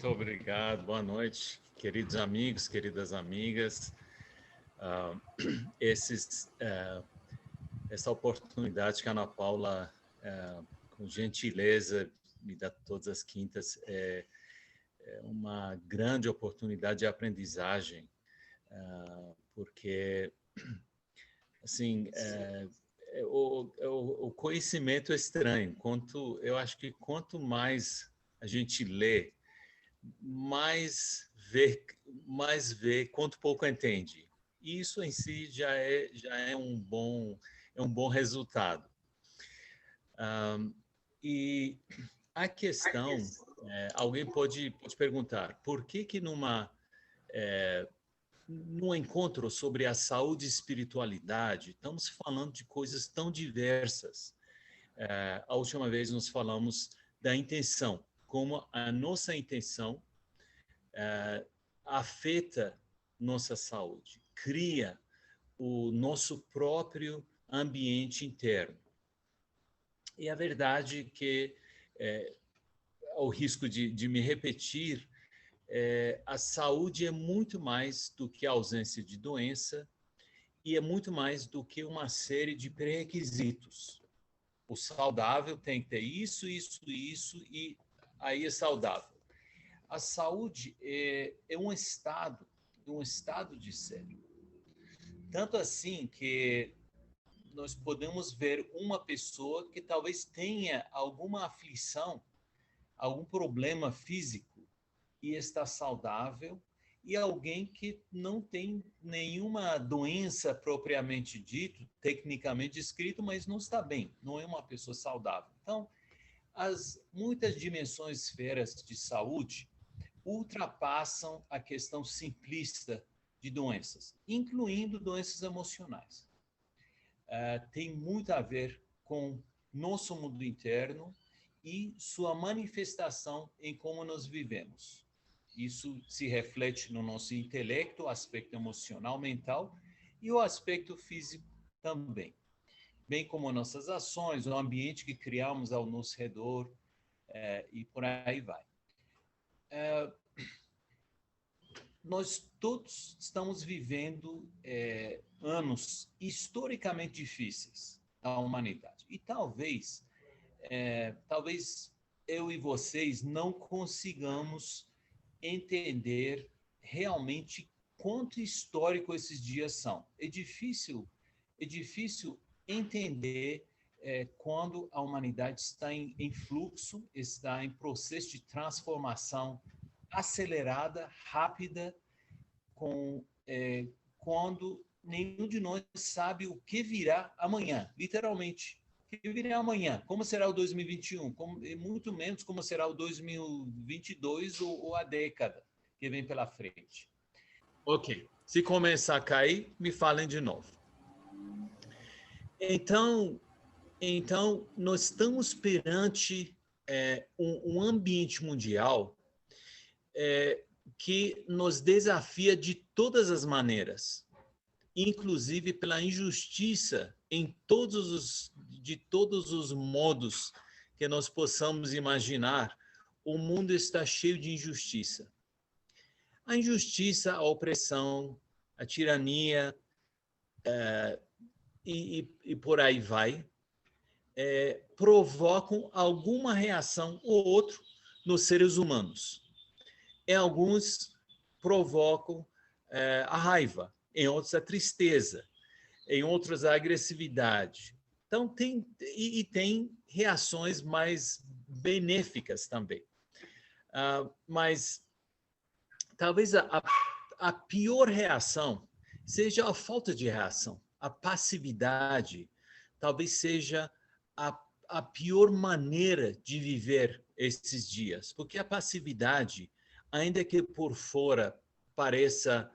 Muito obrigado, boa noite, queridos amigos, queridas amigas. Ah, essa oportunidade que a Ana Paula, com gentileza, me dá todas as quintas, é uma grande oportunidade de aprendizagem, porque, assim, o conhecimento é estranho. Eu acho que quanto mais a gente lê, mais vê, quanto pouco entende. E isso em si já é um bom resultado. E a questão, alguém pode perguntar, por que num encontro sobre a saúde e espiritualidade, estamos falando de coisas tão diversas? A última vez nós falamos da intenção, como a nossa intenção afeta nossa saúde, cria o nosso próprio ambiente interno. E a verdade é que, ao risco de me repetir, a saúde é muito mais do que a ausência de doença e é muito mais do que uma série de pré-requisitos. O saudável tem que ter isso, isso, isso, e aí é saudável. A saúde é um estado de ser. Tanto assim que nós podemos ver uma pessoa que talvez tenha alguma aflição, algum problema físico e está saudável, e alguém que não tem nenhuma doença propriamente dito, tecnicamente descrito, mas não está bem, não é uma pessoa saudável. Então, as muitas dimensões esferas de saúde ultrapassam a questão simplista de doenças, incluindo doenças emocionais. Tem muito a ver com nosso mundo interno e sua manifestação em como nós vivemos. Isso se reflete no nosso intelecto, o aspecto emocional, mental, e o aspecto físico também. Bem como nossas ações, o ambiente que criamos ao nosso redor, e por aí vai. Nós todos estamos vivendo anos historicamente difíceis da humanidade. E talvez eu e vocês não consigamos entender realmente quanto histórico esses dias são. É difícil entender quando a humanidade está em fluxo, está em processo de transformação acelerada, rápida, quando nenhum de nós sabe o que virá amanhã, literalmente. O que virá amanhã? Como será o 2021? E muito menos como será o 2022 ou a década que vem pela frente. Ok, se começar a cair, me falem de novo. Então nós estamos perante um ambiente mundial que nos desafia de todas as maneiras, inclusive pela injustiça de todos os modos que nós possamos imaginar. O mundo está cheio de injustiça. A injustiça, a opressão, a tirania e por aí vai, provocam alguma reação ou outra nos seres humanos. Em alguns provocam a raiva, em outros a tristeza, em outros a agressividade. Então tem reações mais benéficas também. Mas talvez a pior reação seja a falta de reação, a passividade. Talvez seja a pior maneira de viver esses dias, porque a passividade, ainda que por fora pareça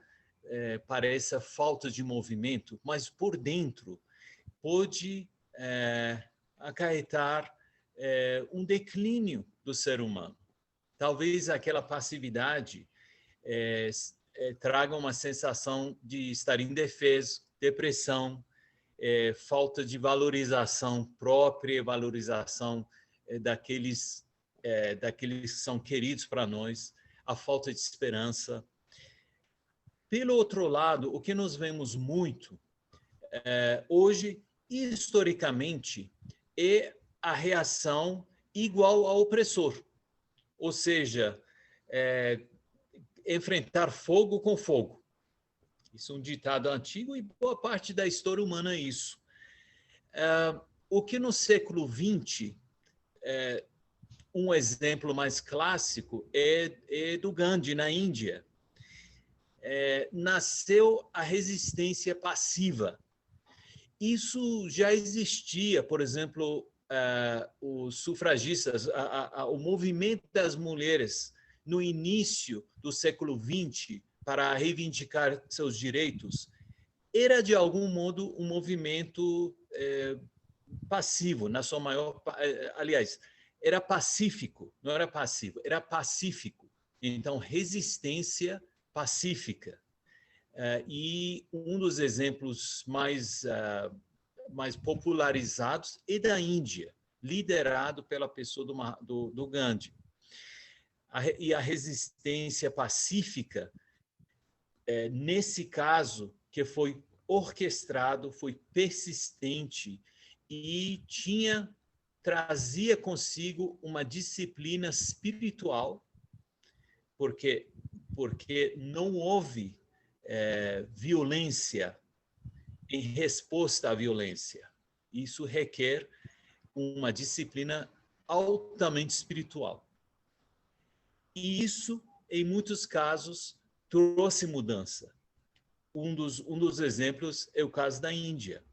falta de movimento, mas por dentro pode acarretar um declínio do ser humano. Talvez aquela passividade traga uma sensação de estar indefeso, depressão, falta de valorização própria, valorização daqueles que são queridos para nós, a falta de esperança. Pelo outro lado, o que nós vemos muito hoje, historicamente, é a reação igual ao opressor, ou seja, enfrentar fogo com fogo. Isso é um ditado antigo e boa parte da história humana é isso. O que no século XX, um exemplo mais clássico é do Gandhi, na Índia. Nasceu a resistência passiva. Isso já existia, por exemplo, os sufragistas, o movimento das mulheres no início do século XX para reivindicar seus direitos, era de algum modo um movimento passivo, na sua maior, aliás, era pacífico, não era passivo, era pacífico. Então, resistência pacífica. E um dos exemplos mais popularizados é da Índia, liderado pela pessoa do Gandhi. E a resistência pacífica, nesse caso, que foi orquestrado, foi persistente e trazia consigo uma disciplina espiritual, porque não houve violência em resposta à violência. Isso requer uma disciplina altamente espiritual. E isso, em muitos casos, trouxe mudança. Um dos exemplos é o caso da Índia.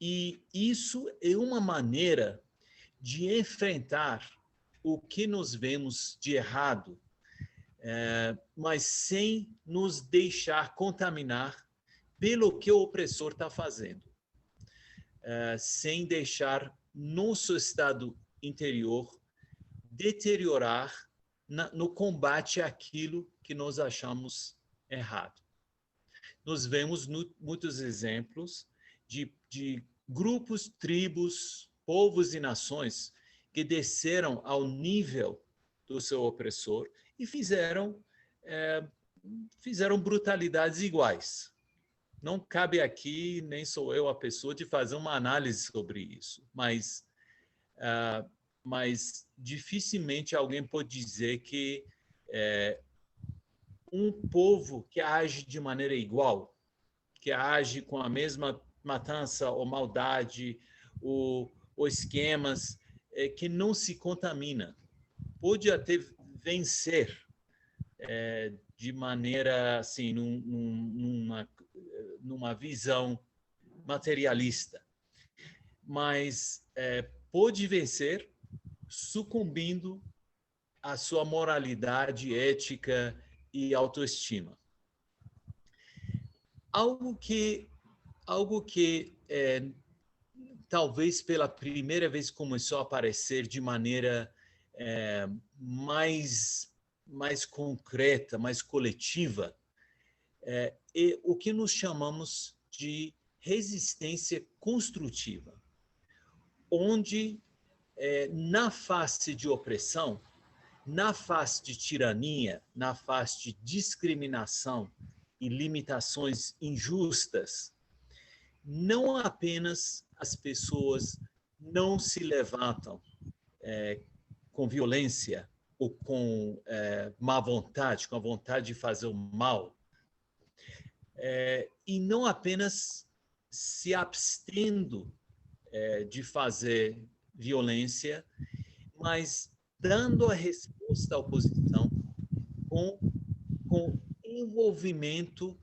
E isso é uma maneira de enfrentar o que nós vemos de errado, mas sem nos deixar contaminar pelo que o opressor está fazendo, sem deixar nosso estado interior deteriorar no combate àquilo que nós achamos errado. Nós vemos muitos exemplos de grupos, tribos, povos e nações que desceram ao nível do seu opressor e fizeram brutalidades iguais. Não cabe aqui, nem sou eu a pessoa de fazer uma análise sobre isso, mas dificilmente alguém pode dizer que um povo que age de maneira igual, que age com a mesma matança ou maldade ou esquemas, que não se contamina, pode até vencer de maneira assim, numa visão materialista, mas pode vencer sucumbindo à sua moralidade, ética e autoestima. Algo que talvez pela primeira vez começou a aparecer de maneira mais concreta, mais coletiva, é o que nós chamamos de resistência construtiva, onde na face de opressão, na face de tirania, na face de discriminação e limitações injustas, não apenas as pessoas não se levantam com violência ou com má vontade, com a vontade de fazer o mal, e não apenas se abstendo de fazer violência, mas dando a resposta à oposição com envolvimento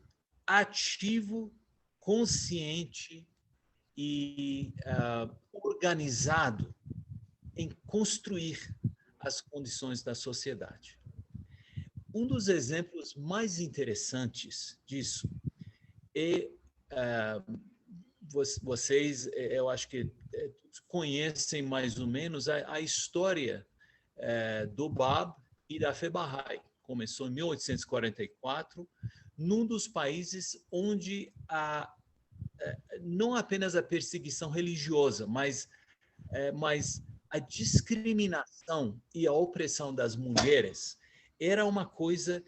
ativo, consciente e organizado em construir as condições da sociedade. Um dos exemplos mais interessantes disso é vocês, eu acho que conhecem mais ou menos a história do Bab e da Fé Bahá'í. Começou em 1844, num dos países onde não apenas a perseguição religiosa, mas a discriminação e a opressão das mulheres era uma coisa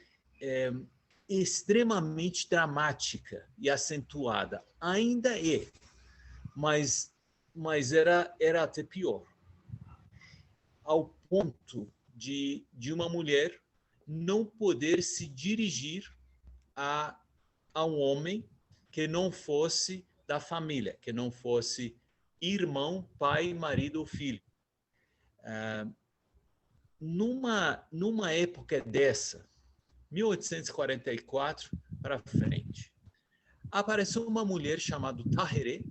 extremamente dramática e acentuada. Ainda é, mas era até pior, ao ponto de uma mulher não poder se dirigir a um homem que não fosse da família, que não fosse irmão, pai, marido ou filho. Numa época dessa, 1844 para frente, apareceu uma mulher chamada Tahereh.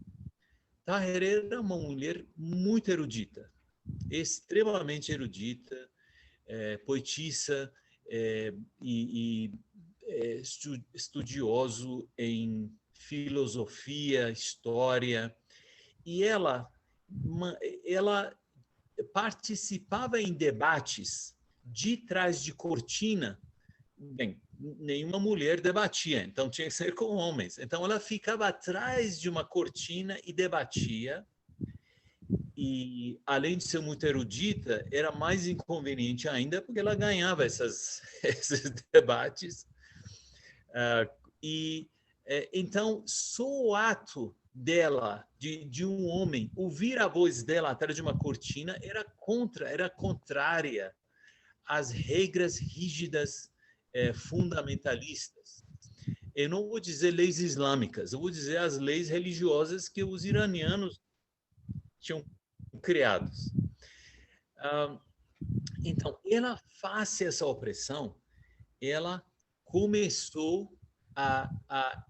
Tahereh era uma mulher muito erudita, extremamente erudita, poetisa e estudioso em filosofia, história, e ela participava em debates de trás de cortina. Bem, nenhuma mulher debatia, então tinha que ser com homens. Então ela ficava atrás de uma cortina e debatia. E, além de ser muito erudita, era mais inconveniente ainda, porque ela ganhava esses debates. Então, só o ato dela, de um homem, ouvir a voz dela atrás de uma cortina, era contrária às regras rígidas fundamentalistas. Eu não vou dizer leis islâmicas, eu vou dizer as leis religiosas que os iranianos tinham criados. Então, ela, face a essa opressão, ela começou a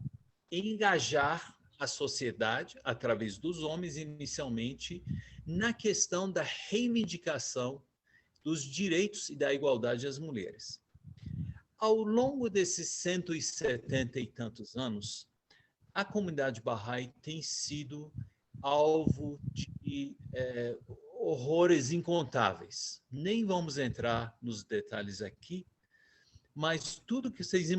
engajar a sociedade, através dos homens, inicialmente, na questão da reivindicação dos direitos e da igualdade das mulheres. Ao longo desses 170 e tantos anos, a comunidade Bahá'í tem sido alvo de horrores incontáveis. Nem vamos entrar nos detalhes aqui, mas tudo que vocês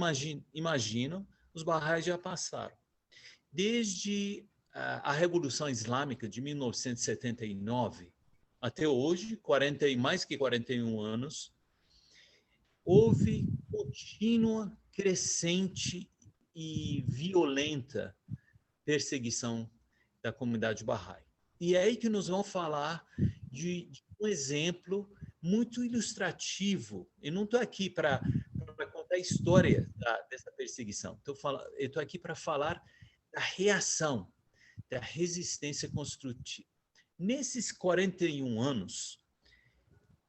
imaginam, os Bahá'ís já passaram. Desde a Revolução Islâmica de 1979 até hoje, mais que 41 anos, houve contínua, crescente e violenta perseguição da comunidade Bahá'í. E é aí que nós vamos falar de um exemplo muito ilustrativo. Eu não estou aqui para contar a história dessa perseguição. Eu estou aqui para falar da reação, da resistência construtiva. Nesses 41 anos,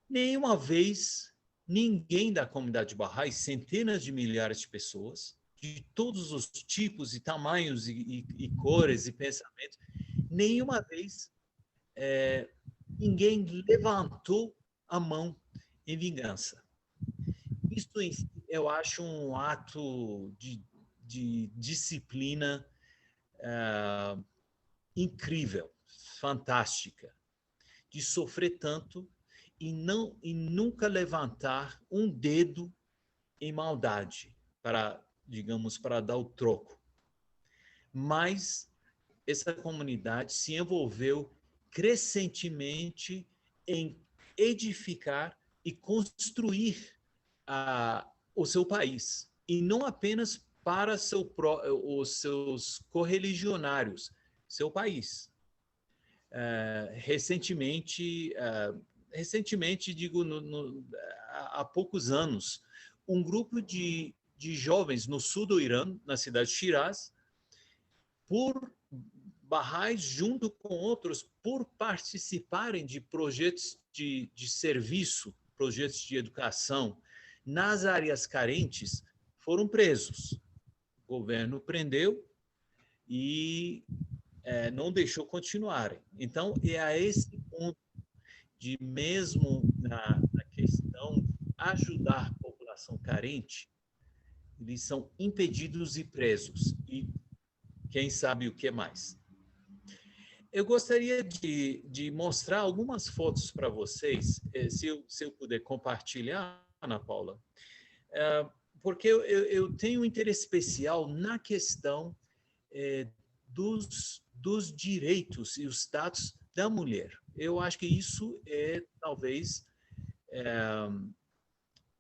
nenhuma vez ninguém da comunidade Bahá'í, centenas de milhares de pessoas, de todos os tipos e tamanhos e cores e pensamentos, nenhuma vez ninguém levantou a mão em vingança. Isso, eu acho, um ato de disciplina incrível, fantástica, de sofrer tanto e nunca levantar um dedo em maldade para, digamos, para dar o troco. Mas essa comunidade se envolveu crescentemente em edificar e construir o seu país, e não apenas para os seus correligionários, seu país. Recentemente, digo, há poucos anos, um grupo de jovens no sul do Irã, na cidade de Shiraz, por Bahá'ís, junto com outros, por participarem de projetos de serviço, projetos de educação nas áreas carentes, foram presos. O governo prendeu e não deixou continuarem. Então, é a esse ponto de, mesmo na questão de ajudar a população carente, eles são impedidos e presos. E quem sabe o que mais. Eu gostaria de mostrar algumas fotos para vocês, se eu puder compartilhar, Ana Paula, porque eu tenho um interesse especial na questão dos direitos e os status da mulher. Eu acho que isso é, talvez,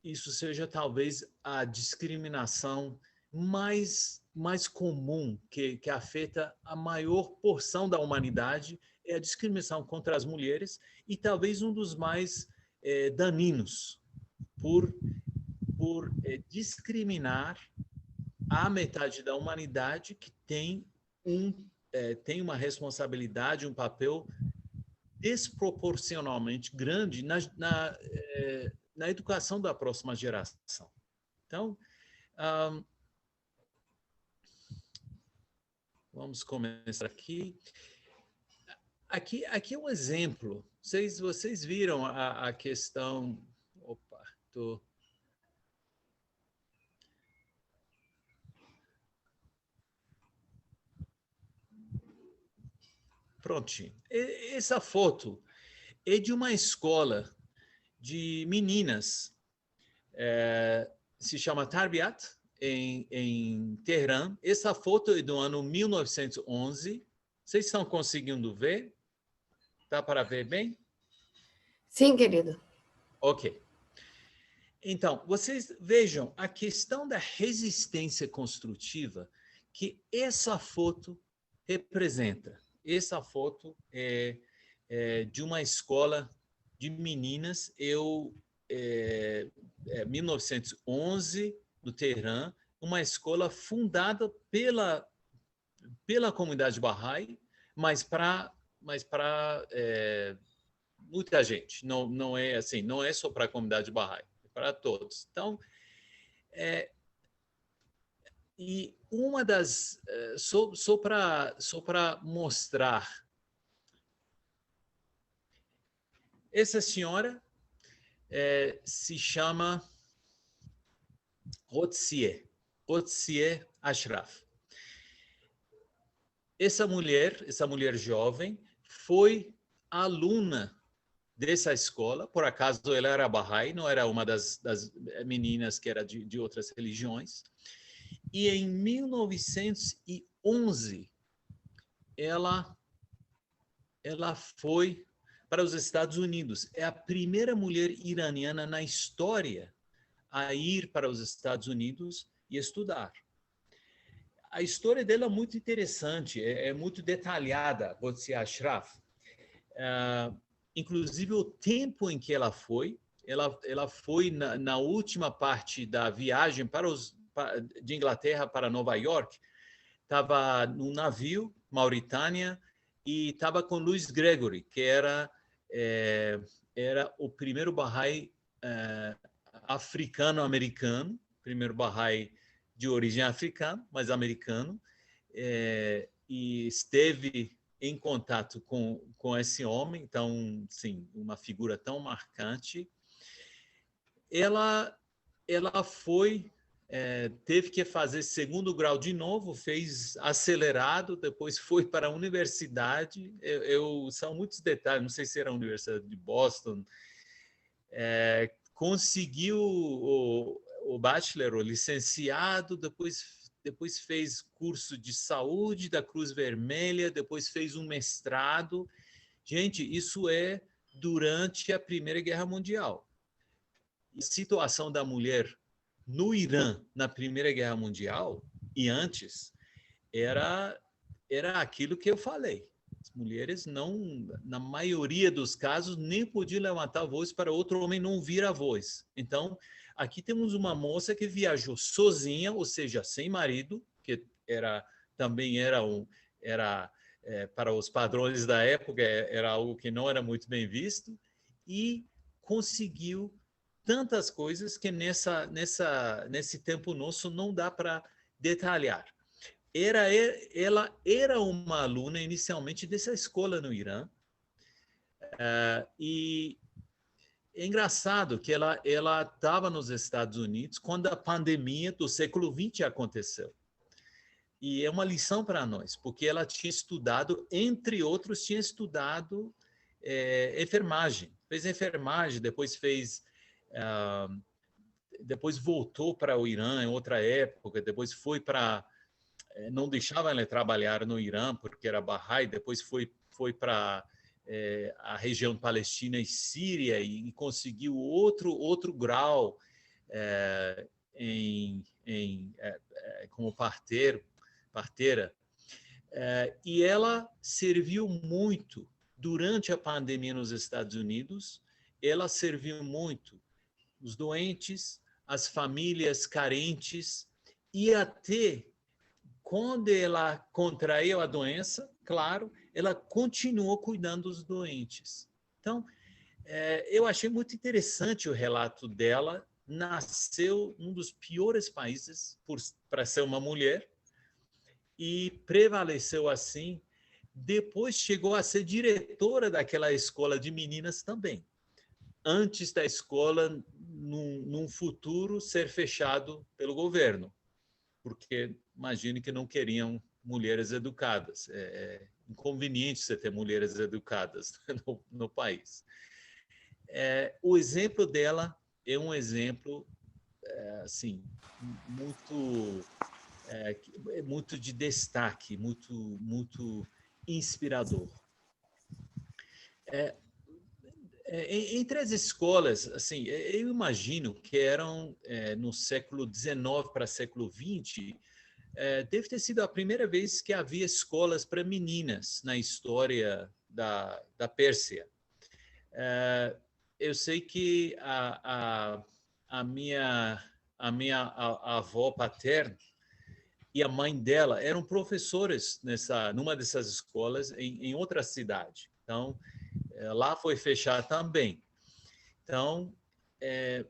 isso seja talvez a discriminação mais comum que afeta a maior porção da humanidade, é a discriminação contra as mulheres, e talvez um dos mais daninos, por discriminar a metade da humanidade que tem uma responsabilidade, um papel desproporcionalmente grande na educação da próxima geração. Então, vamos começar aqui. Aqui é um exemplo. Vocês viram a questão... Opa, estou... Prontinho. Essa foto é de uma escola de meninas, se chama Tarbiyat, em Teherã. Essa foto é do ano 1911. Vocês estão conseguindo ver? Dá para ver bem? Sim, querido. Ok. Então, vocês vejam a questão da resistência construtiva que essa foto representa. Essa foto é de uma escola de meninas, 1911, do Teherã, uma escola fundada pela comunidade Bahá'í, mas para muita gente. Não é assim, não é só para a comunidade Bahá'í, é para todos. Então, e uma das... Só para mostrar. Essa senhora se chama Qudsiye Ashraf. Essa mulher jovem, foi aluna dessa escola. Por acaso, ela era Bahá'í, não era uma das meninas que era de outras religiões. E em 1911, ela foi para os Estados Unidos. É a primeira mulher iraniana na história a ir para os Estados Unidos e estudar. A história dela é muito interessante, é muito detalhada, Qudsiye Ashraf. Inclusive, o tempo em que ela foi na última parte da viagem de Inglaterra para Nova York, estava num navio, Mauritânia, e estava com Louis Gregory, que era o primeiro Bahá'í africano-americano, primeiro Bahá'í de origem africana, mas americano, e esteve em contato com esse homem, então, sim, uma figura tão marcante. Ela teve que fazer segundo grau de novo, fez acelerado, depois foi para a universidade. São muitos detalhes, não sei se era a Universidade de Boston. Conseguiu o bachelor, o licenciado, depois fez curso de saúde da Cruz Vermelha, depois fez um mestrado. Gente, isso é durante a Primeira Guerra Mundial. A situação da mulher no Irã, na Primeira Guerra Mundial, e antes, era aquilo que eu falei. As mulheres, não, na maioria dos casos, nem podiam levantar a voz para outro homem não ouvir a voz. Então, aqui temos uma moça que viajou sozinha, ou seja, sem marido, que também era para os padrões da época, era algo que não era muito bem visto, e conseguiu tantas coisas que nesse tempo nosso não dá para detalhar. Ela era uma aluna inicialmente dessa escola no Irã, e é engraçado que ela estava nos Estados Unidos quando a pandemia do século XX aconteceu. E é uma lição para nós, porque ela tinha estudado, entre outros, enfermagem. Fez enfermagem, depois voltou para o Irã em outra época, depois foi para... Não deixava ela trabalhar no Irã, porque era Bahá'í, depois foi para a região Palestina e Síria e conseguiu outro grau como parteira, e ela serviu muito durante a pandemia nos Estados Unidos. Ela serviu muito os doentes, as famílias carentes, e até quando ela contraiu a doença, claro, ela continuou cuidando dos doentes. Então, eu achei muito interessante o relato dela. Nasceu num dos piores países para ser uma mulher e prevaleceu assim. Depois chegou a ser diretora daquela escola de meninas também, antes da escola, num futuro, ser fechado pelo governo, porque imagine que não queriam mulheres educadas. É inconveniente você ter mulheres educadas no país. O exemplo dela é um exemplo assim muito de destaque, muito inspirador. Entre as escolas, assim, eu imagino que eram no século XIX para século XX, deve ter sido a primeira vez que havia escolas para meninas na história da Pérsia. Eu sei que a minha avó paterna e a mãe dela eram professores numa dessas escolas em outra cidade. Então, lá foi fechar também. Então, eu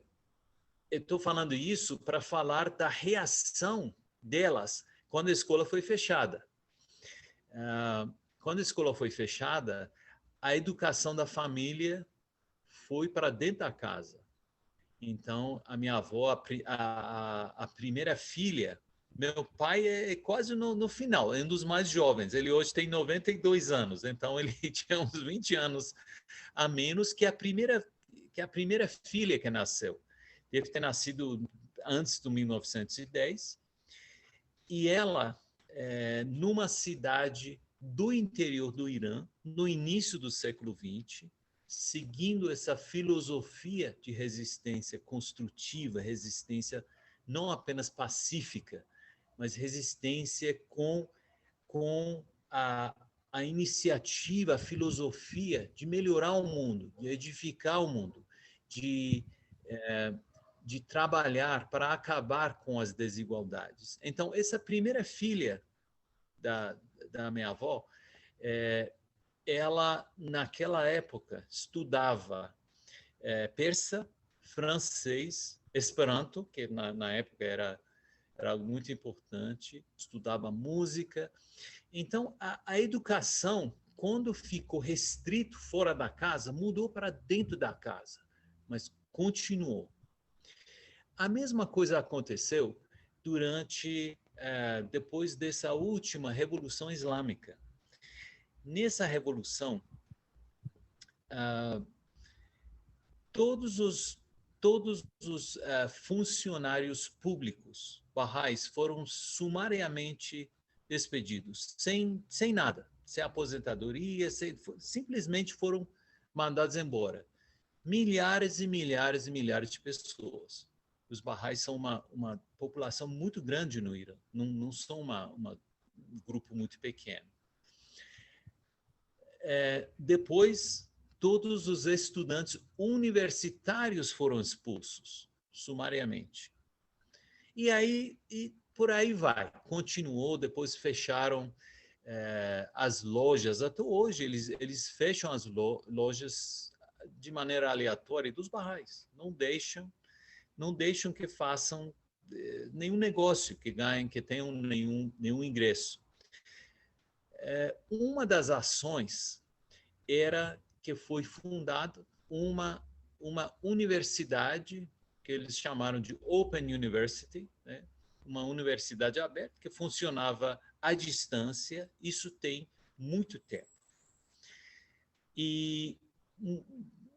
estou falando isso para falar da reação delas quando a escola foi fechada. Quando a escola foi fechada, a educação da família foi para dentro da casa. Então, a minha avó, a primeira filha, meu pai é quase no final, é um dos mais jovens. Ele hoje tem 92 anos, então ele tinha uns 20 anos a menos que a primeira filha que nasceu. Deve ter nascido antes do 1910. E ela, numa cidade do interior do Irã, no início do século XX, seguindo essa filosofia de resistência construtiva, resistência não apenas pacífica, mas resistência com a iniciativa, a filosofia de melhorar o mundo, de edificar o mundo, de trabalhar para acabar com as desigualdades. Então, essa primeira filha da minha avó, ela, naquela época, estudava persa, francês, esperanto, que na época era algo muito importante, estudava música. Então, a educação, quando ficou restrito fora da casa, mudou para dentro da casa, mas continuou. A mesma coisa aconteceu depois dessa última Revolução Islâmica. Nessa revolução, todos os funcionários públicos barrais foram sumariamente despedidos, sem nada, sem aposentadoria, simplesmente foram mandados embora. Milhares e milhares e milhares de pessoas. Os barrais são uma população muito grande no Irã, não são um grupo muito pequeno. Depois, todos os estudantes universitários foram expulsos, sumariamente. E por aí vai. Continuou, depois fecharam as lojas. Até hoje, eles fecham as lojas de maneira aleatória dos barrais. Não deixam que façam nenhum negócio, que tenham nenhum ingresso. Uma das ações era que foi fundada uma universidade que eles chamaram de Open University, né? Uma universidade aberta que funcionava à distância. Isso tem muito tempo. E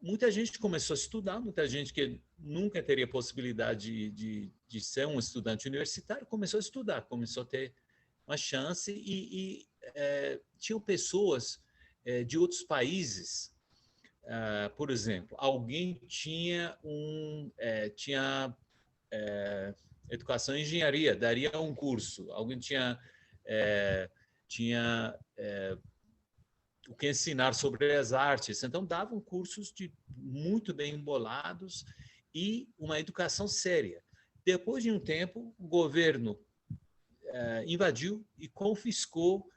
muita gente começou a estudar, muita gente que nunca teria possibilidade de ser um estudante universitário começou a estudar, começou a ter uma chance e tinham pessoas de outros países. Por exemplo, alguém tinha educação e engenharia, daria um curso. Alguém tinha o que ensinar sobre as artes. Então, davam cursos muito bem embolados e uma educação séria. Depois de um tempo, o governo invadiu e confiscou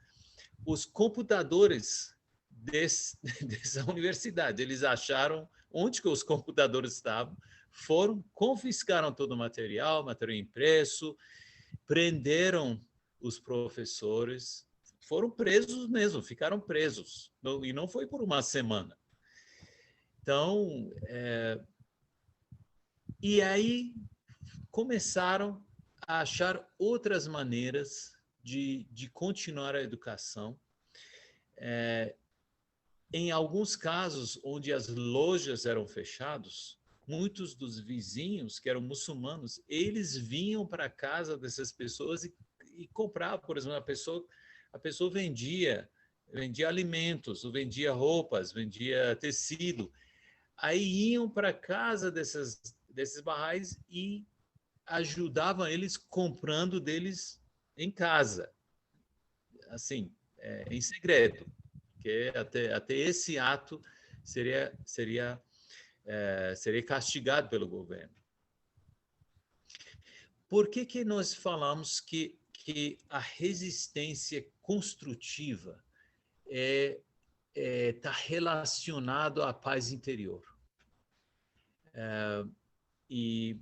os computadores dessa universidade. Eles acharam onde que os computadores estavam, confiscaram todo o material impresso, prenderam os professores, foram presos mesmo, ficaram presos. E não foi por uma semana. Então, e aí começaram a achar outras maneiras de continuar a educação. Em alguns casos, onde as lojas eram fechadas, muitos dos vizinhos, que eram muçulmanos, eles vinham para a casa dessas pessoas e compravam. Por exemplo, a pessoa vendia alimentos, ou vendia roupas, vendia tecido. Aí iam para a casa desses barrais e ajudavam eles comprando deles em casa, assim, em segredo, porque até esse ato seria castigado pelo governo. Por que nós falamos que a resistência construtiva está relacionado à paz interior? E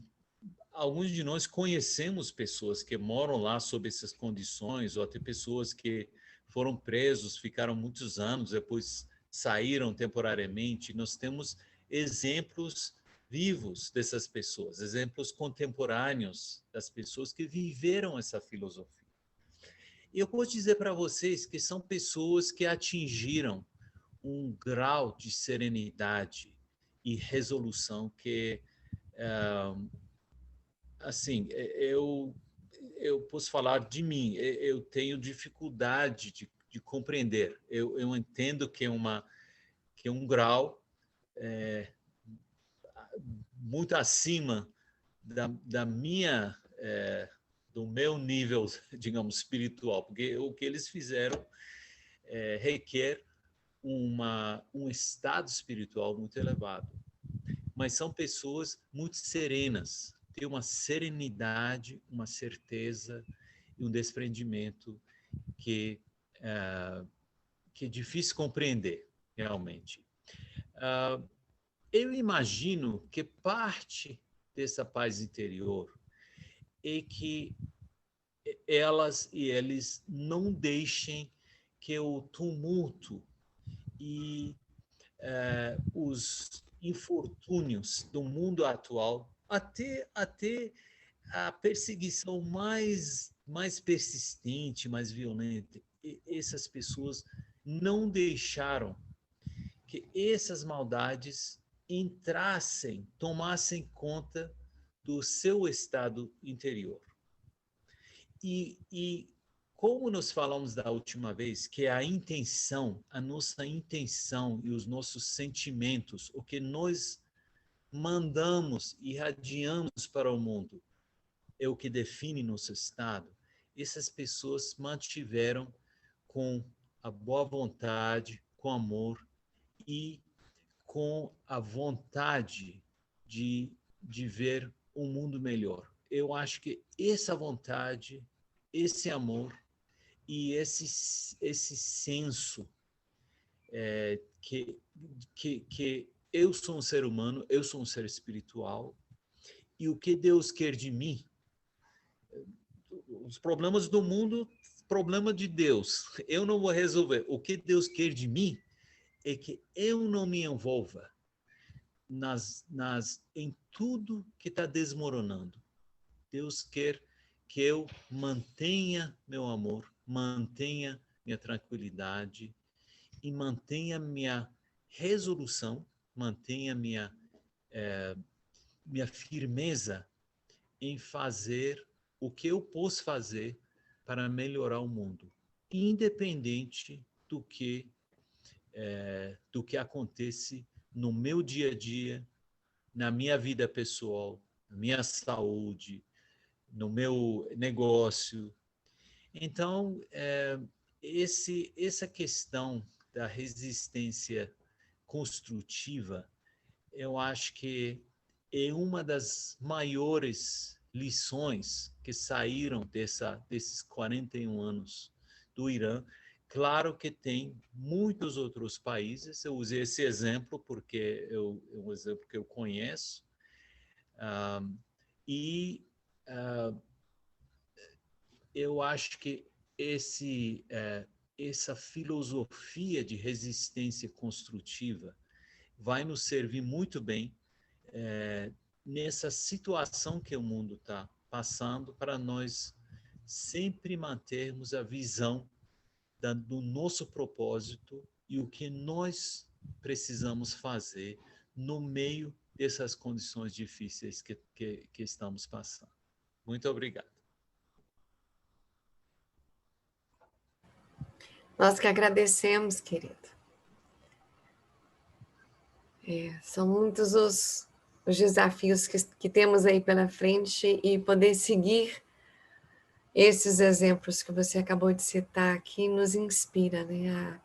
alguns de nós conhecemos pessoas que moram lá sob essas condições, ou até pessoas que foram presos, ficaram muitos anos, depois saíram temporariamente. Nós temos exemplos vivos dessas pessoas, exemplos contemporâneos das pessoas que viveram essa filosofia. E eu posso dizer para vocês que são pessoas que atingiram um grau de serenidade e resolução que assim, eu posso falar de mim, eu tenho dificuldade de compreender. Eu entendo que é um grau muito acima do meu nível, digamos, espiritual, porque o que eles fizeram requer um estado espiritual muito elevado. Mas são pessoas muito serenas, têm uma serenidade, uma certeza e um desprendimento que é difícil compreender, realmente. Eu imagino que parte dessa paz interior é que elas e eles não deixem que o tumulto e os infortúnios do mundo atual, até a perseguição mais persistente, mais violenta, essas pessoas não deixaram que essas maldades entrassem, tomassem conta do seu estado interior. E como nós falamos da última vez, que a nossa intenção e os nossos sentimentos, o que nós mandamos, irradiamos para o mundo, é o que define nosso estado. Essas pessoas mantiveram com a boa vontade, com amor e com a vontade de ver um mundo melhor. Eu acho que essa vontade, esse amor e esse senso que eu sou um ser humano, eu sou um ser espiritual, e o que Deus quer de mim, os problemas do mundo, problema de Deus, eu não vou resolver. O que Deus quer de mim é que eu não me envolva em tudo que está desmoronando. Deus quer que eu mantenha meu amor, mantenha minha tranquilidade e mantenha minha resolução, mantenha minha firmeza em fazer o que eu posso fazer para melhorar o mundo, independente do que acontece no meu dia a dia, na minha vida pessoal, minha saúde, no meu negócio. Então, essa questão da resistência construtiva, eu acho que é uma das maiores lições que saíram desses 41 anos do Irã. Claro que tem muitos outros países, eu usei esse exemplo porque é um exemplo que eu conheço, e eu acho que essa filosofia de resistência construtiva vai nos servir muito bem nessa situação que o mundo está passando, para nós sempre mantermos a visão do nosso propósito e o que nós precisamos fazer no meio dessas condições difíceis que estamos passando. Muito obrigado. Nós que agradecemos, querido. São muitos os desafios que temos aí pela frente, e poder seguir esses exemplos que você acabou de citar aqui nos inspira, né,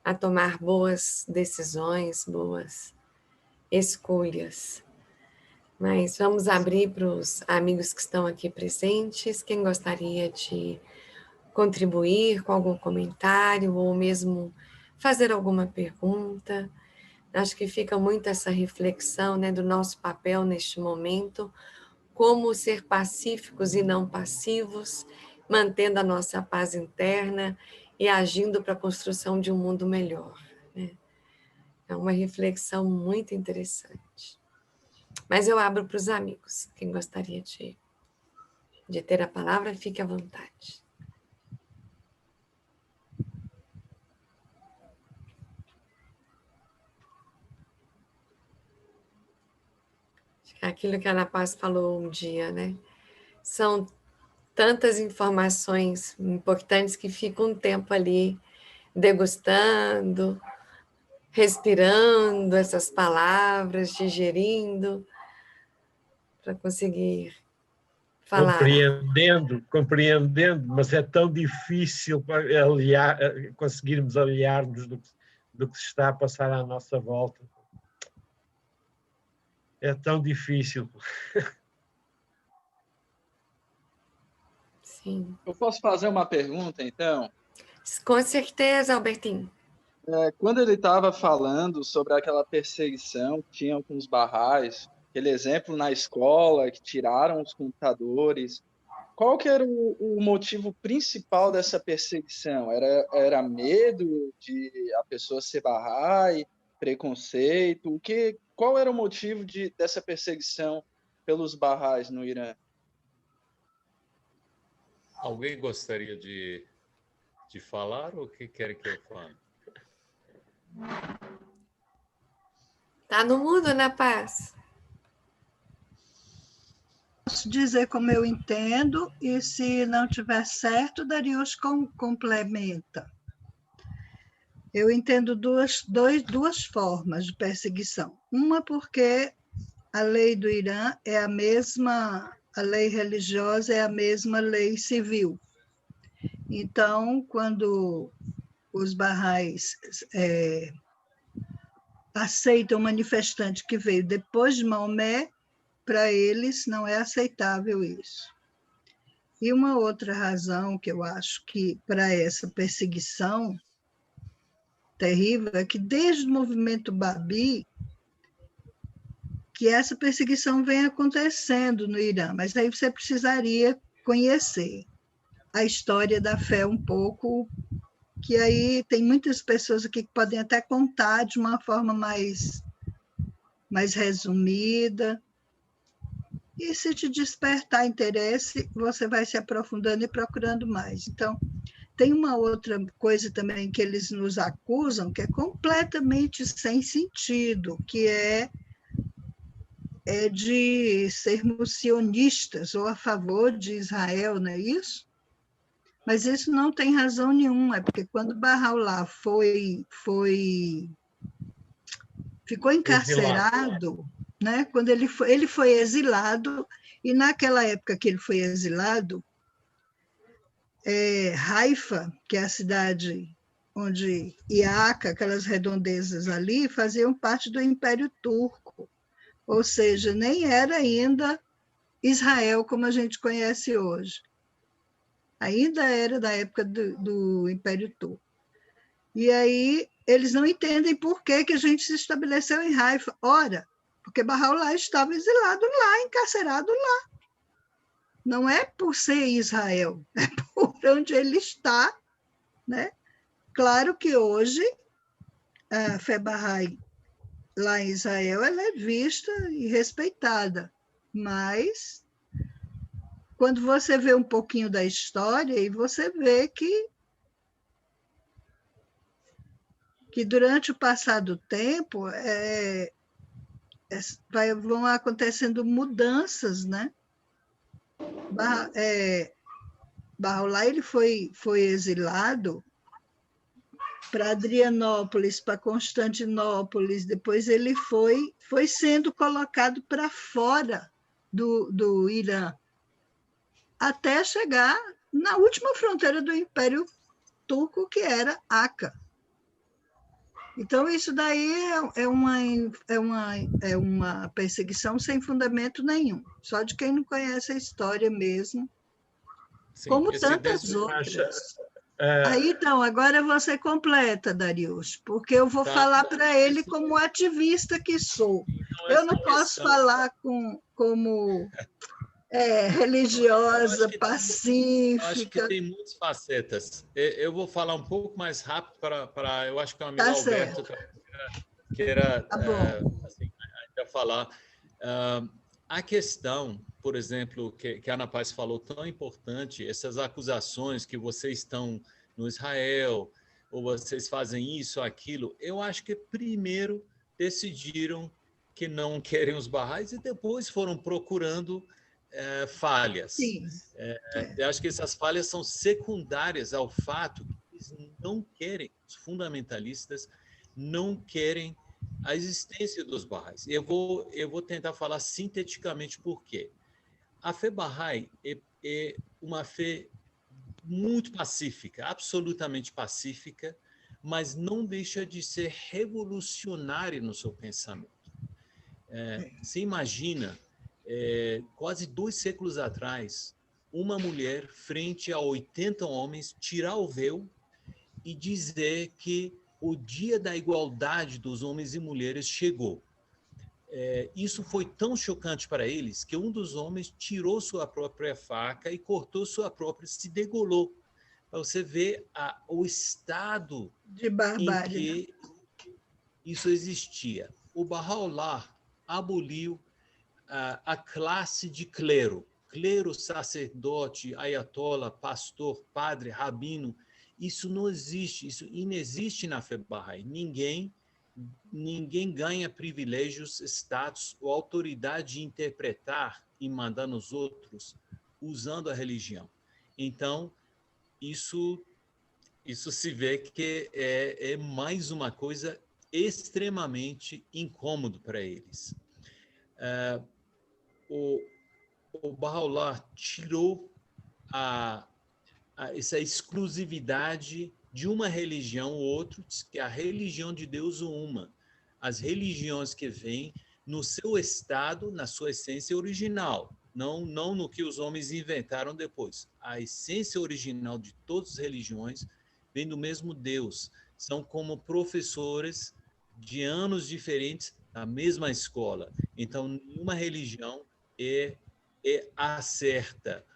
a tomar boas decisões, boas escolhas. Mas vamos abrir para os amigos que estão aqui presentes. Quem gostaria de contribuir com algum comentário ou mesmo fazer alguma pergunta? Acho que fica muito essa reflexão, né, do nosso papel neste momento, como ser pacíficos e não passivos, mantendo a nossa paz interna e agindo para a construção de um mundo melhor, né? É uma reflexão muito interessante. Mas eu abro para os amigos. Quem gostaria de ter a palavra, fique à vontade. Aquilo que a Ana Paz falou um dia, né? São tantas informações importantes que ficam um tempo ali degustando, respirando essas palavras, digerindo, para conseguir falar. Compreendendo, mas é tão difícil conseguirmos aliar-nos do que se está a passar à nossa volta. É tão difícil. Sim. Eu posso fazer uma pergunta, então? Com certeza, Albertinho. Quando ele estava falando sobre aquela perseguição que tinham com os Baha'is, aquele exemplo na escola que tiraram os computadores, qual que era o motivo principal dessa perseguição? Era medo de a pessoa ser Baha'i, preconceito? Qual era o motivo dessa perseguição pelos Baha'is no Irã? Alguém gostaria de falar ou o que quer que eu fale? Tá no mudo, Ana Paz? Posso dizer como eu entendo, e se não tiver certo, Darius complementa. Eu entendo duas formas de perseguição. Uma porque a lei do Irã é a mesma, a lei religiosa é a mesma lei civil. Então, quando os Baha'is aceitam um manifestante que veio depois de Maomé, para eles não é aceitável isso. E uma outra razão que eu acho que para essa perseguição terrível é que desde o movimento Babi, que essa perseguição vem acontecendo no Irã, mas aí você precisaria conhecer a história da fé um pouco, que aí tem muitas pessoas aqui que podem até contar de uma forma mais resumida. E se te despertar interesse, você vai se aprofundando e procurando mais. Então, tem uma outra coisa também que eles nos acusam, que é completamente sem sentido, que é de sermos sionistas ou a favor de Israel, não é isso? Mas isso não tem razão nenhuma, é porque quando Bahá'u'lláh ficou encarcerado né? Quando ele foi exilado, e naquela época que ele foi exilado, Haifa, que é a cidade onde Iaca, aquelas redondezas ali, faziam parte do Império Turco, ou seja, nem era ainda Israel como a gente conhece hoje. Ainda era da época do Império Turco. E aí eles não entendem por que a gente se estabeleceu em Haifa. Ora, porque Bahá'u'lláh estava exilado lá, encarcerado lá. Não é por ser Israel, é por onde ele está, né? Claro que hoje a fé Bahá'í lá em Israel ela é vista e respeitada, mas quando você vê um pouquinho da história, e você vê que durante o passar do tempo vão acontecendo mudanças, né? Bahá'u'lláh ele foi exilado para Adrianópolis, para Constantinópolis, depois ele foi sendo colocado para fora do Irã, até chegar na última fronteira do Império Turco, que era Aca. Então, isso daí é uma perseguição sem fundamento nenhum, só de quem não conhece a história mesmo, sim, como tantas outras. Aí, então, agora você completa, Darius, porque eu vou falar para ele como ativista que sou. Eu não posso falar como religiosa, pacífica. Acho que tem muitas facetas. Eu vou falar um pouco mais rápido para eu acho que o amigo Alberto queira assim, ainda falar. A questão, por exemplo, que a Ana Paz falou, tão importante, essas acusações que vocês estão no Israel, ou vocês fazem isso, aquilo, eu acho que primeiro decidiram que não querem os Bahá'ís e depois foram procurando falhas. Sim. Eu acho que essas falhas são secundárias ao fato que eles não querem, os fundamentalistas não querem a existência dos Bahá'ís. Eu vou tentar falar sinteticamente por quê. A fé Bahá'í é uma fé muito pacífica, absolutamente pacífica, mas não deixa de ser revolucionária no seu pensamento. Você imagina, quase 2 séculos atrás, uma mulher, frente a 80 homens, tirar o véu e dizer que o dia da igualdade dos homens e mulheres chegou. Isso foi tão chocante para eles que um dos homens tirou sua própria faca e cortou sua própria, se degolou. Para você ver o estado de barbárie em que isso existia. O Bahá'u'lláh aboliu a classe de clero, sacerdote, ayatollah, pastor, padre, rabino. Isso não existe, isso inexiste na fé Bahá'í. Ninguém ganha privilégios, status ou autoridade de interpretar e mandar nos outros usando a religião. Então, isso se vê que é mais uma coisa extremamente incômodo para eles. O Bahá'u'lláh tirou essa exclusividade de uma religião ou outra, que é a religião de Deus uma. As religiões que vêm no seu estado, na sua essência original, não no que os homens inventaram depois. A essência original de todas as religiões vem do mesmo Deus. São como professores de anos diferentes da mesma escola. Então, nenhuma religião é a certa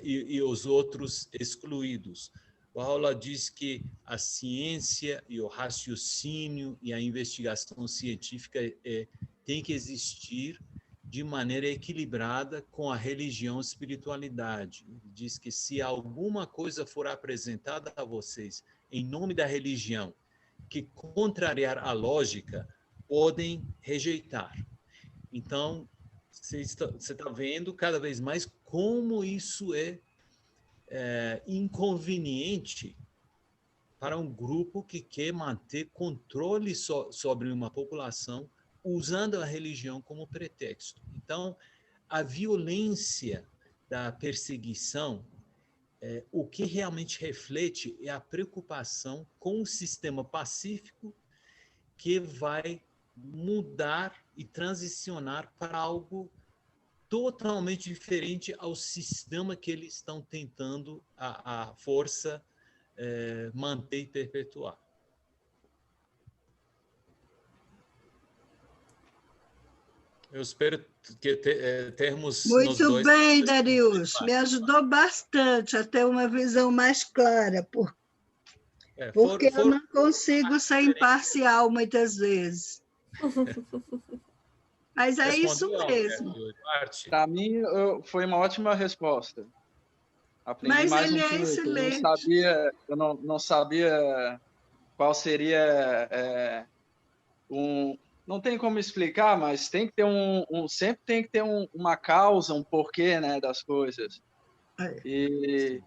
e os outros excluídos. Bahá'u'lláh diz que a ciência e o raciocínio e a investigação científica tem que existir de maneira equilibrada com a religião e espiritualidade. Ele diz que se alguma coisa for apresentada a vocês em nome da religião que contrariar a lógica, podem rejeitar. Então, você está vendo cada vez mais como isso é inconveniente para um grupo que quer manter controle sobre uma população usando a religião como pretexto. Então, a violência da perseguição, o que realmente reflete é a preocupação com o sistema pacífico que vai mudar e transicionar para algo totalmente diferente ao sistema que eles estão tentando, a força, manter e perpetuar. Eu espero que termos nos Muito dois... bem, Darius. Me ajudou bastante a ter uma visão mais clara, porque eu não consigo ser imparcial muitas vezes. Mas é isso mesmo. Para mim, foi uma ótima resposta. Aprendi Mas mais ele um é pouco. excelente. Eu não sabia qual seria não tem como explicar, mas tem que ter sempre tem que ter uma causa, um porquê, né, das coisas. E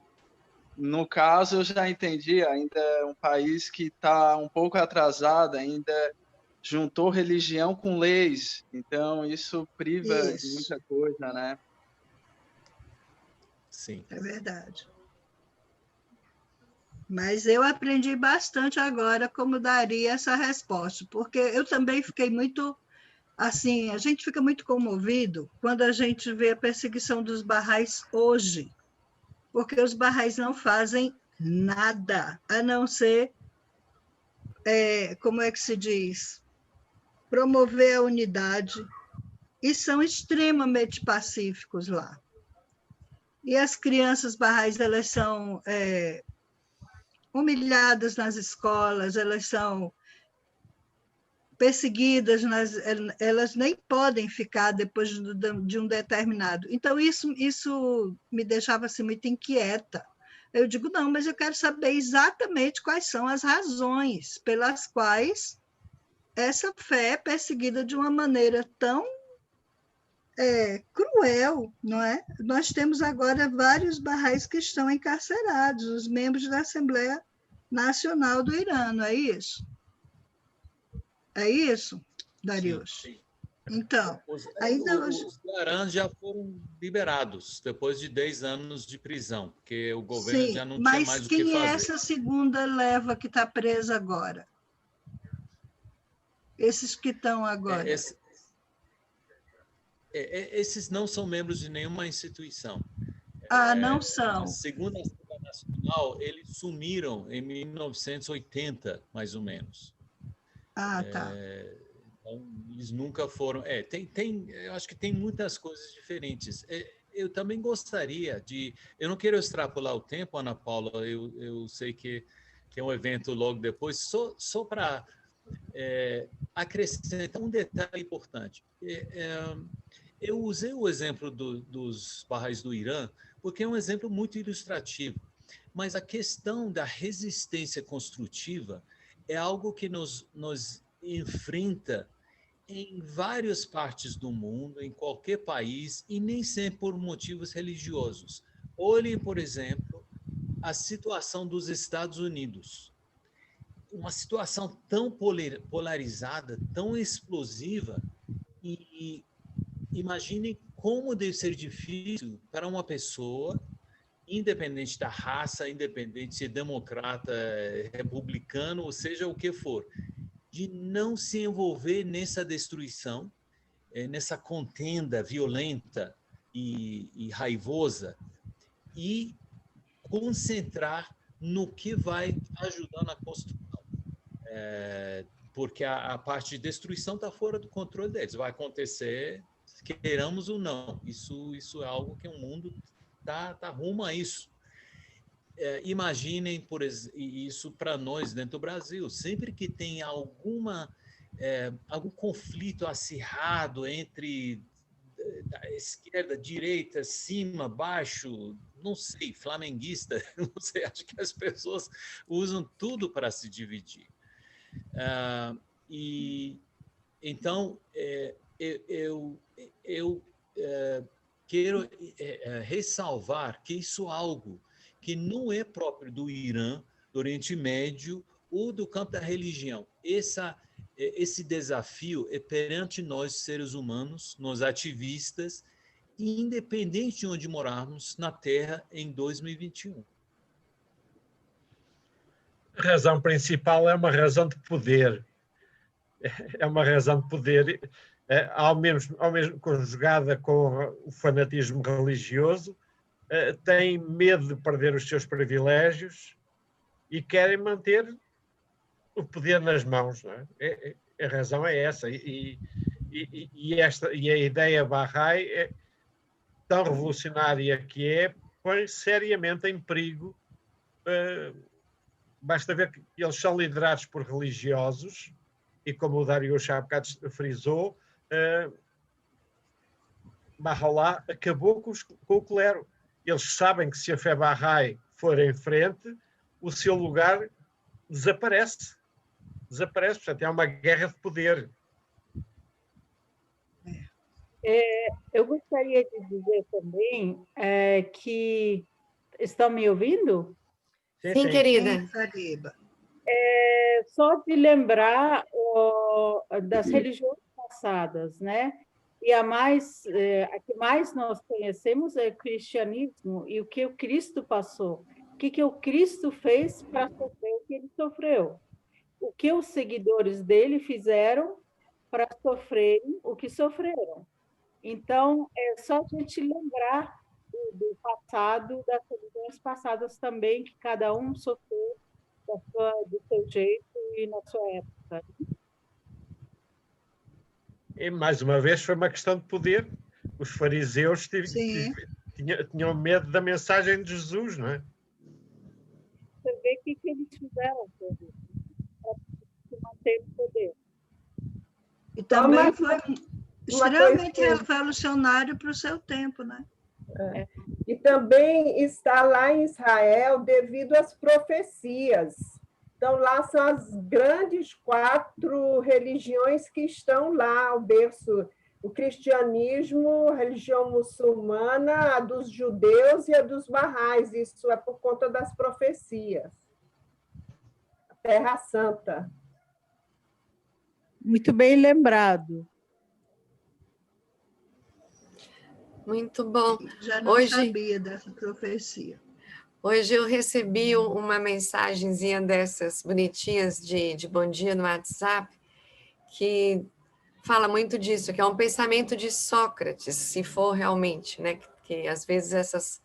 no caso eu já entendi, ainda é um país que está um pouco atrasado, ainda juntou religião com leis, então isso priva de muita coisa, né? Sim. É verdade. Mas eu aprendi bastante agora como daria essa resposta, porque eu também fiquei muito, assim, a gente fica muito comovido quando a gente vê a perseguição dos Baha'is hoje, porque os Baha'is não fazem nada, a não ser, como é que se diz, promover a unidade, e são extremamente pacíficos lá. E as crianças Baha'is, elas são humilhadas nas escolas, elas são perseguidas, elas nem podem ficar depois de um determinado. Então, isso me deixava assim, muito inquieta. Eu digo, não, mas eu quero saber exatamente quais são as razões pelas quais essa fé é perseguida de uma maneira tão cruel, não é? Nós temos agora vários Baha'is que estão encarcerados, os membros da Assembleia Nacional do Irã, não é isso? É isso, Darius? Sim. Então, os Garãs já foram liberados depois de 10 anos de prisão, porque o governo já não tinha mais o que fazer. Mas quem é essa segunda leva que está presa agora? Esses que estão agora? Esses não são membros de nenhuma instituição. Não são. Segundo a Assembleia Nacional, eles sumiram em 1980, mais ou menos. Tá. Então, eles nunca foram... eu acho que tem muitas coisas diferentes. Eu também gostaria de... Eu não quero extrapolar o tempo, Ana Paula, eu sei que é um evento logo depois, só para acrescentar um detalhe importante. Eu usei o exemplo dos Baha'is do Irã, porque é um exemplo muito ilustrativo, mas a questão da resistência construtiva é algo que nos enfrenta em várias partes do mundo, em qualquer país, e nem sempre por motivos religiosos. Olhem, por exemplo, a situação dos Estados Unidos. Uma situação tão polarizada, tão explosiva, e imaginem como deve ser difícil para uma pessoa, independente da raça, independente se é democrata, republicano, ou seja o que for, de não se envolver nessa destruição, nessa contenda violenta e raivosa, e concentrar no que vai ajudar na construção. Porque a parte de destruição está fora do controle deles. Vai acontecer, queiramos ou não. Isso é algo que o mundo está rumo a isso. Imaginem isso para nós dentro do Brasil. Sempre que tem algum conflito acirrado entre da esquerda, direita, cima, baixo, não sei, flamenguista, não sei, acho que as pessoas usam tudo para se dividir. Então, eu quero ressalvar que isso é algo que não é próprio do Irã, do Oriente Médio ou do campo da religião. esse desafio é perante nós, seres humanos, nós ativistas, independente de onde morarmos na Terra em 2021. A razão principal é uma razão de poder. É uma razão de poder, ao menos conjugada com o fanatismo religioso, têm medo de perder os seus privilégios e querem manter o poder nas mãos. Não é? A razão é essa. E a ideia Bahá'í é tão revolucionária que põe seriamente em perigo. Basta ver que eles são liderados por religiosos e, como o Dariush há bocado frisou, Baha'u'lláh acabou com o clero. Eles sabem que se a fé Bahá'í for em frente, o seu lugar desaparece. Portanto, é uma guerra de poder. Eu gostaria de dizer também que... Estão me ouvindo? Sim, querida. Só de lembrar das religiões passadas, né? E a que mais nós conhecemos é o cristianismo e o que o Cristo passou. O que o Cristo fez para sofrer o que ele sofreu. O que os seguidores dele fizeram para sofrerem o que sofreram. Então, é só a gente lembrar do passado, das religiões passadas também, que cada um sofreu do seu jeito e na sua época. E, mais uma vez, foi uma questão de poder. Os fariseus tinham medo da mensagem de Jesus, não é? Você vê o que eles fizeram para se manter no poder. E também foi extremamente revolucionário para o seu tempo, né? E também está lá em Israel devido às profecias. Então, lá são as grandes 4 religiões que estão lá, o berço, o cristianismo, a religião muçulmana, a dos judeus e a dos Bahá'ís. Isso é por conta das profecias. A Terra Santa. Muito bem lembrado. Muito bom. Já não sabia dessa profecia. Hoje eu recebi uma mensagenzinha dessas bonitinhas de bom dia no WhatsApp, que fala muito disso, que é um pensamento de Sócrates, se for realmente, né? Que às vezes essas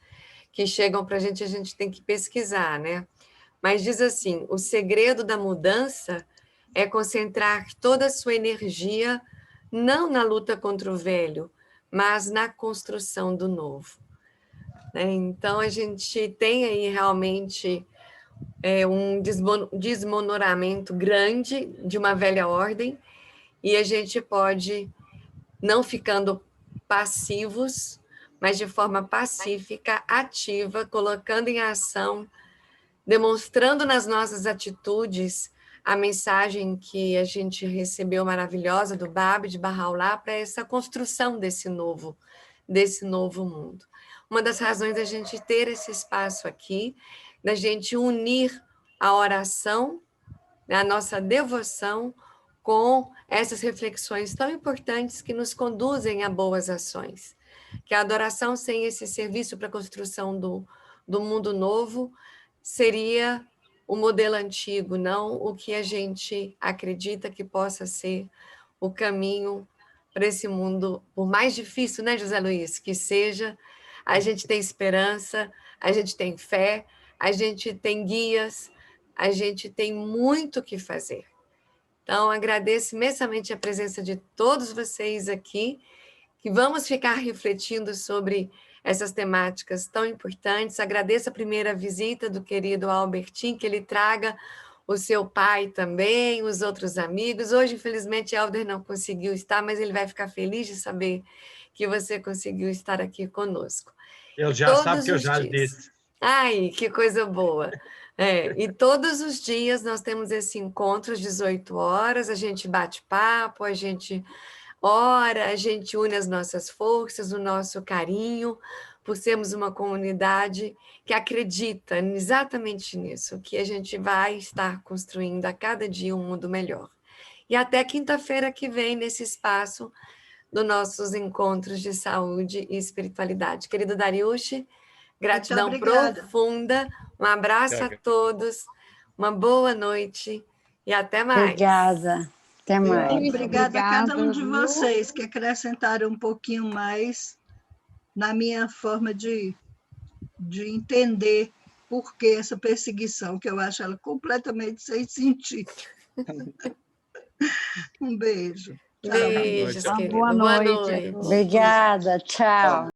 que chegam para a gente tem que pesquisar, né? Mas diz assim: o segredo da mudança é concentrar toda a sua energia não na luta contra o velho, mas na construção do novo. Então, a gente tem aí realmente um desmoronamento grande de uma velha ordem, e a gente pode, não ficando passivos, mas de forma pacífica, ativa, colocando em ação, demonstrando nas nossas atitudes a mensagem que a gente recebeu maravilhosa do Bab de Baha'u'lláh para essa construção desse novo mundo. Uma das razões da gente ter esse espaço aqui, da gente unir a oração, a nossa devoção, com essas reflexões tão importantes que nos conduzem a boas ações. Que a adoração sem esse serviço para a construção do mundo novo seria o modelo antigo, não o que a gente acredita que possa ser o caminho para esse mundo, por mais difícil, né, José Luiz, que seja. A gente tem esperança, a gente tem fé, a gente tem guias, a gente tem muito o que fazer. Então, agradeço imensamente a presença de todos vocês aqui, que vamos ficar refletindo sobre essas temáticas tão importantes. Agradeço a primeira visita do querido Albertin, que ele traga o seu pai também, os outros amigos. Hoje, infelizmente, Helder não conseguiu estar, mas ele vai ficar feliz de saber que você conseguiu estar aqui conosco. Ele já sabe que eu já lhe disse. Ai, que coisa boa. E todos os dias nós temos esse encontro às 18 horas, a gente bate papo, a gente ora, a gente une as nossas forças, o nosso carinho, por sermos uma comunidade que acredita exatamente nisso, que a gente vai estar construindo a cada dia um mundo melhor. E até quinta-feira que vem, nesse espaço dos nossos encontros de saúde e espiritualidade. Querido Dariush, gratidão profunda, um abraço a todos, uma boa noite e até mais. Obrigada, até mais. Obrigada a cada um de vocês que acrescentaram um pouquinho mais na minha forma de entender por que essa perseguição, que eu acho ela completamente sem sentido. Um beijo. Beijos, querida. Boa noite. Obrigada, tchau.